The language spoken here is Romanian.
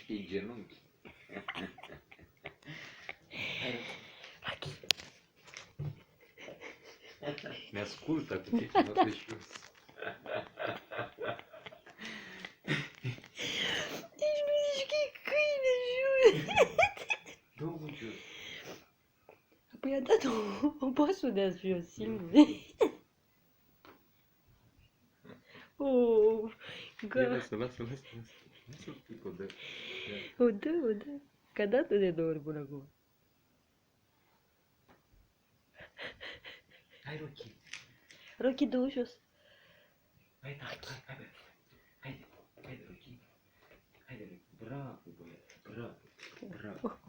mișcă genunchi. Ne ascultă cu ce notă jos. Nici nu zici că e câine, jur. Dă-o jos. Păi a dat o pasă de azi jos, singur. Oh, Lasă. Lasă-l pic-o de... o dă. Că a dat-o de 2 ori până acum. Hai, Rocky. Rocky, dă-o jos. Haide, Rocky. Haide, Rocky. Bravo, băiat. Bravo.